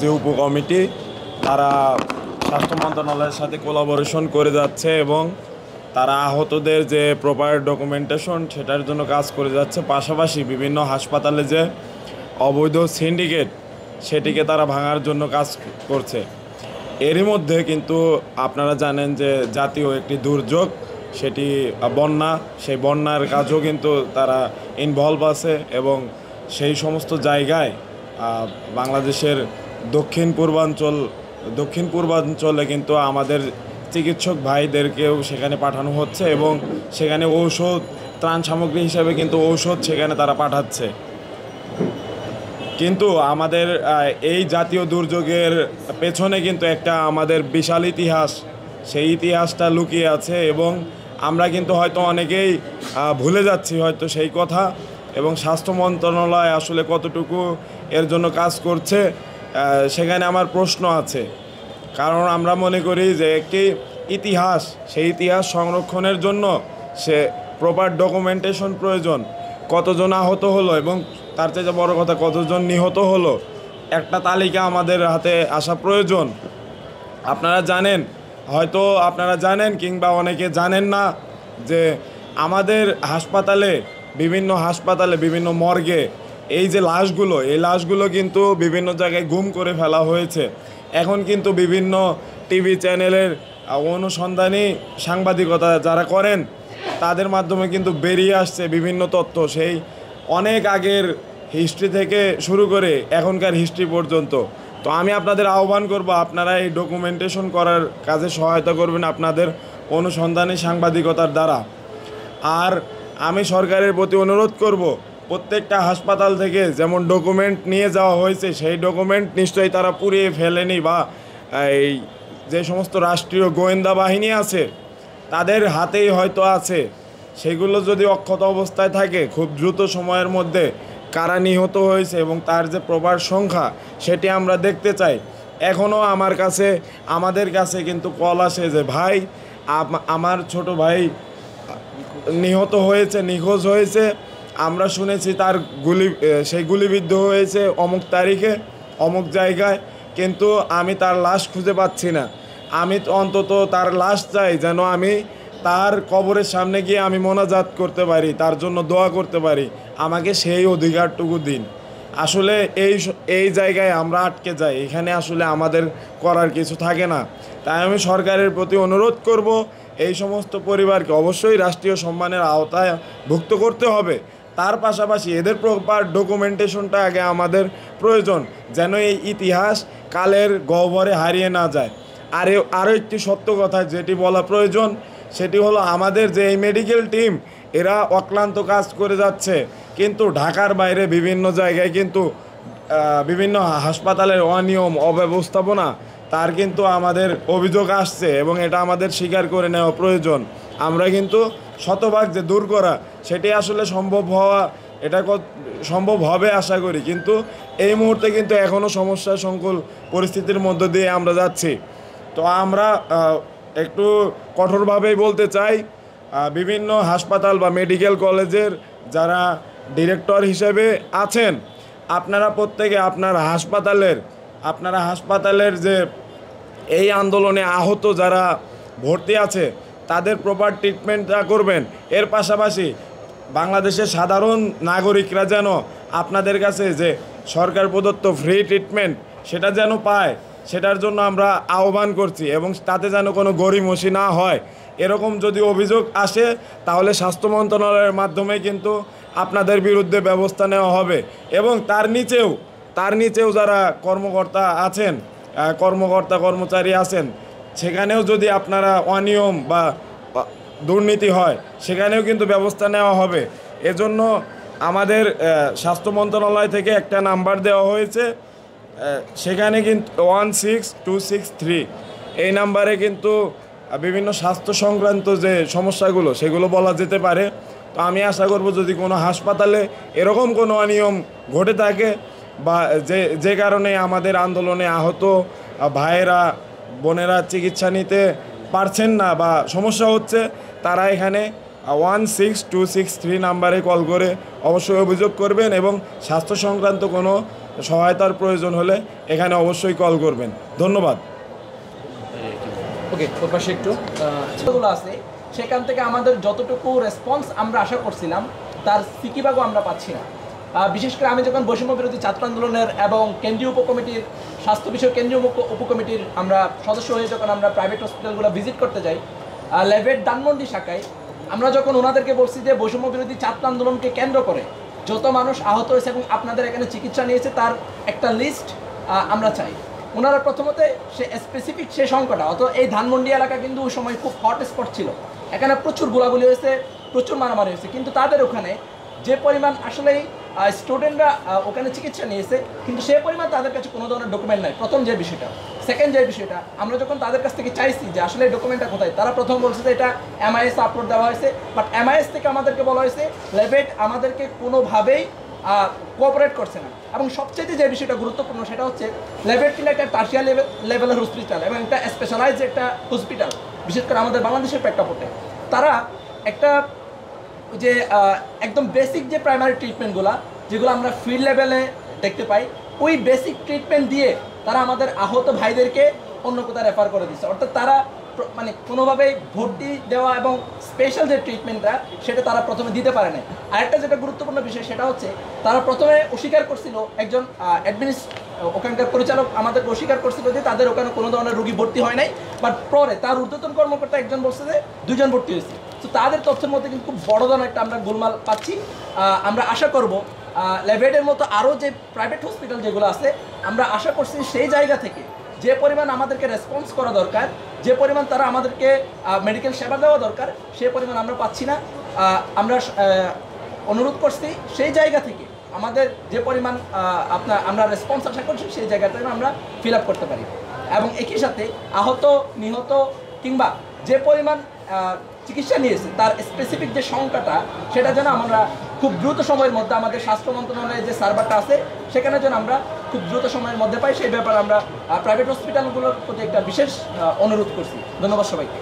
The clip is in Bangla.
যে উপকমিটি তারা স্বাস্থ্য মন্ত্রণালয়ের সাথে কোলাবোরেশন করে যাচ্ছে এবং তারা আহতদের যে প্রপার ডকুমেন্টেশন সেটার জন্য কাজ করে যাচ্ছে। পাশাপাশি বিভিন্ন হাসপাতালে যে অবৈধ সিন্ডিকেট সেটিকে তারা ভাঙার জন্য কাজ করছে। এরই মধ্যে কিন্তু আপনারা জানেন যে জাতীয় একটি দুর্যোগ, সেটি বন্যা, সেই বন্যার কাজও কিন্তু তারা ইনভলভ আছে এবং সেই সমস্ত জায়গায় বাংলাদেশের দক্ষিণ পূর্বাঞ্চলে কিন্তু আমাদের চিকিৎসক ভাইদেরকেও সেখানে পাঠানো হচ্ছে এবং সেখানে ঔষধ, ত্রাণ সামগ্রী হিসাবে কিন্তু ঔষধ সেখানে তারা পাঠাচ্ছে। কিন্তু আমাদের এই জাতীয় দুর্যোগের পেছনে কিন্তু একটা আমাদের বিশাল ইতিহাস, সেই ইতিহাসটা লুকিয়ে আছে এবং আমরা কিন্তু হয়তো অনেকেই ভুলে যাচ্ছি হয়তো সেই কথা। এবং স্বাস্থ্য মন্ত্রণালয় আসলে কতটুকু এর জন্য কাজ করছে সেখানে আমার প্রশ্ন আছে। কারণ আমরা মনে করি যে একটি ইতিহাস, সেই ইতিহাস সংরক্ষণের জন্য সে প্রপার ডকুমেন্টেশন প্রয়োজন। কতজন আহত হলো এবং তার চেয়ে বড় কথা কতজন নিহত হলো, একটা তালিকা আমাদের হাতে আসা প্রয়োজন। আপনারা জানেন, হয়তো আপনারা জানেন কিংবা অনেকে জানেন না যে আমাদের বিভিন্ন মর্গে এই যে লাশগুলো, এই লাশগুলো কিন্তু বিভিন্ন জায়গায় গুম করে ফেলা হয়েছে। এখন কিন্তু বিভিন্ন টিভি চ্যানেলের অনুসন্ধানী সাংবাদিকতা যারা করেন তাদের মাধ্যমে কিন্তু বেরিয়ে আসছে বিভিন্ন তথ্য, সেই অনেক আগের হিস্ট্রি থেকে শুরু করে এখনকার হিস্ট্রি পর্যন্ত। তো আমি আপনাদের আহ্বান করব, আপনারা এই ডকুমেন্টেশন করার কাজে সহায়তা করবেন আপনাদের অনুসন্ধানী সাংবাদিকতার দ্বারা। আর আমি সরকারের প্রতি অনুরোধ করব, প্রত্যেকটা হাসপাতাল থেকে যেমন ডকুমেন্ট নিয়ে যাওয়া হয়েছে সেই ডকুমেন্ট নিশ্চয়ই তারা পুড়িয়ে ফেলেনি, বা এই যে সমস্ত রাষ্ট্রীয় গোয়েন্দা বাহিনী আছে তাদের হাতেই হয়তো আছে। সেগুলো যদি অক্ষত অবস্থায় থাকে, খুব দ্রুত সময়ের মধ্যে কারা নিহত হয়েছে এবং তার যে প্রপার সংখ্যা সেটি আমরা দেখতে চাই। এখনও আমাদের কাছে কিন্তু কল আসে যে ভাই, আমার ছোট ভাই নিখোঁজ হয়েছে, আমরা শুনেছি তার সেই গুলিবিদ্ধ হয়েছে অমুক তারিখে অমুক জায়গায়, কিন্তু আমি তার লাশ খুঁজে পাচ্ছি না। আমি অন্তত তার লাশ চাই, যেন আমি তার কবরের সামনে গিয়ে আমি মোনাজাত করতে পারি, তার জন্য দোয়া করতে পারি। আমাকে সেই অধিকারটুকু দিন। আসলে এই জায়গায় আমরা আটকে যাই, এখানে আসলে আমাদের করার কিছু থাকে না। তাই আমি সরকারের প্রতি অনুরোধ করব, এই সমস্ত পরিবারকে অবশ্যই রাষ্ট্রীয় সম্মানের আওতায় ভুক্ত করতে হবে। তার পাশাপাশি এদের প্রপার ডকুমেন্টেশনটা আগে আমাদের প্রয়োজন, যেন এই ইতিহাস কালের গহ্বরে হারিয়ে না যায়। আরও একটি সত্য কথা যেটি বলা প্রয়োজন, সেটি হলো আমাদের যে এই মেডিকেল টিম, এরা অক্লান্ত কাজ করে যাচ্ছে, কিন্তু ঢাকার বাইরে বিভিন্ন জায়গায় কিন্তু বিভিন্ন হাসপাতালের অনিয়ম, অব্যবস্থাপনা তার কিন্তু আমাদের অভিযোগ আসছে এবং এটা আমাদের স্বীকার করে নেওয়া প্রয়োজন। আমরা কিন্তু শতভাগ যে দূর করা সেটি আসলে সম্ভব হবে আশা করি, কিন্তু এই মুহূর্তে কিন্তু এখনও সমস্যা সংকুল পরিস্থিতির মধ্য দিয়ে আমরা যাচ্ছি। তো আমরা একটু কঠোরভাবেই বলতে চাই, বিভিন্ন হাসপাতাল বা মেডিকেল কলেজের যারা ডিরেক্টর হিসেবে আছেন, আপনারা প্রত্যেকে আপনারা হাসপাতালের যে এই আন্দোলনে আহত যারা ভর্তি আছে তাদের প্রপার ট্রিটমেন্টটা করবেন। এর পাশাপাশি বাংলাদেশের সাধারণ নাগরিকরা যেন আপনাদের কাছে যে সরকার প্রদত্ত ফ্রি ট্রিটমেন্ট সেটা যেন পায়, সেটার জন্য আমরা আহ্বান করছি। এবং তাতে যেন কোনো গড়িমসি না হয়, এরকম যদি অভিযোগ আসে তাহলে স্বাস্থ্য মন্ত্রণালয়ের মাধ্যমে কিন্তু আপনাদের বিরুদ্ধে ব্যবস্থা নেওয়া হবে। এবং তার নিচেও যারা কর্মচারী আছেন, সেখানেও যদি আপনারা অনিয়ম বা দুর্নীতি হয় সেখানেও কিন্তু ব্যবস্থা নেওয়া হবে। এজন্য আমাদের স্বাস্থ্য মন্ত্রণালয় থেকে একটা নাম্বার দেওয়া হয়েছে, সেখানে কিন্তু 16263 এই নাম্বারে কিন্তু বিভিন্ন স্বাস্থ্য সংক্রান্ত যে সমস্যাগুলো সেগুলো বলা যেতে পারে। তো আমি আশা করব যদি কোনো হাসপাতালে এরকম কোনো অনিয়ম ঘটে থাকে বা যে কারণে আমাদের আন্দোলনে আহত ভাইয়েরা বোনেরা চিকিৎসা নিতে পারছেন না বা সমস্যা হচ্ছে, তারা এখানে 16263 নাম্বারে কল করে অবশ্যই অভিযোগ করবেন এবং স্বাস্থ্য সংক্রান্ত কোনো সহায়তার প্রয়োজন হলে এখানে অবশ্যই কল করবেন। ধন্যবাদ। ওকে, ওর পাশে একটু যেগুলো আছে সেখান থেকে আমাদের যতটুকু রেসপন্স আমরা আশা করছিলাম তার সিকিভাগও আমরা পাচ্ছি না। বিশেষ করে আমি যখন বৈষম্য বিরোধী ছাত্র আন্দোলনের এবং কেন্দ্রীয় উপকমিটির স্বাস্থ্য বিষয়ক কেন্দ্রীয় উপকমিটির আমরা সদস্য হয়ে যখন আমরা প্রাইভেট হসপিটালগুলো ভিজিট করতে যাই, লেভেট ধানমন্ডি শাখায় আমরা যখন ওনাদেরকে বলছি যে বৈষম্য বিরোধী ছাত্র আন্দোলনকে কেন্দ্র করে যত মানুষ আহত হয়েছে এবং আপনাদের এখানে চিকিৎসা নিয়েছে তার একটা লিস্ট আমরা চাই, ওনারা প্রথমতে সে স্পেসিফিক সে সংখ্যাটা অত এই ধানমন্ডি এলাকা কিন্তু ওই সময় খুব হট স্পট ছিল, এখানে প্রচুর গোলাগুলি হয়েছে, প্রচুর মারামারি হয়েছে, কিন্তু তাদের ওখানে যে পরিমাণ আসলেই স্টুডেন্টরা ওখানে চিকিৎসা নিয়েছে কিন্তু সে পরিমাণ তাদের কাছে কোনো ধরনের ডকুমেন্ট নাই। প্রথম যে বিষয়টা। সেকেন্ড যে বিষয়টা, আমরা যখন তাদের কাছ থেকে চাইছি যে আসলে ডকুমেন্টটা কোথায়, তারা প্রথম বলছে যে এটা MIS আপলোড দেওয়া হয়েছে, বাট MIS থেকে আমাদেরকে বলা হয়েছে লেভেট আমাদেরকে কোনোভাবেই কোঅপারেট করছে না। এবং সবচেয়ে যে বিষয়টা গুরুত্বপূর্ণ সেটা হচ্ছে লেভেট কিন্তু একটা টার্সিয়ারি লেভেলের হসপিটাল এবং একটা স্পেশালাইজড একটা হসপিটাল, বিশেষ করে আমাদের বাংলাদেশের প্রেক্ষাপটে তারা একটা যে একদম বেসিক যে প্রাইমারি ট্রিটমেন্টগুলো যেগুলো আমরা ফিল্ড লেভেলে দেখতে পাই, ওই বেসিক ট্রিটমেন্ট দিয়ে তারা আমাদের আহত ভাইদেরকে অন্য কোথাও রেফার করে দিচ্ছে। অর্থাৎ তারা মানে কোনোভাবেই ভর্তি দেওয়া এবং স্পেশাল যে ট্রিটমেন্টটা সেটা তারা প্রথমে দিতে পারে না। আরেকটা যেটা গুরুত্বপূর্ণ বিষয় সেটা হচ্ছে তারা প্রথমে অস্বীকার করছিল, একজন ওখানকার পরিচালক আমাদেরকে অস্বীকার করছিল যে তাদের ওখানে কোনো ধরনের রোগী ভর্তি হয় নাই, বাট পরে তার ঊর্ধ্বতন কর্মকর্তা একজন বলছে যে 2 জন ভর্তি হয়েছে। তো তাদের তথ্যের মধ্যে কিন্তু খুব বড় ধরনের একটা আমরা গোলমাল পাচ্ছি। আমরা আশা করব লেভেটের মতো আরও যে প্রাইভেট হসপিটাল যেগুলো আছে আমরা আশা করছি সেই জায়গা থেকে যে পরিমাণ আমাদেরকে রেসপন্স করা দরকার, যে পরিমাণ তারা আমাদেরকে মেডিকেল সেবা দেওয়া দরকার সেই পরিমাণ আমরা পাচ্ছি না। আমরা অনুরোধ করছি সেই জায়গা থেকে আমাদের যে পরিমাণ আমরা রেসপন্স আশা করছি সেই জায়গাটা আমরা ফিল আপ করতে পারি এবং একই সাথে আহত নিহত কিংবা যে পরিমাণ চিকিৎসা নিয়েছে তার স্পেসিফিক যে সংখ্যাটা সেটা যেন আমরা খুব দ্রুত সময়ের মধ্যে আমাদের স্বাস্থ্য মন্ত্রণালয়ের যে সার্ভারটা আছে সেখানে যেন আমরা খুব দ্রুত সময়ের মধ্যে পাই, সেই ব্যাপারে আমরা প্রাইভেট হসপিটালগুলোর প্রতি একটা বিশেষ অনুরোধ করছি। ধন্যবাদ সবাইকে।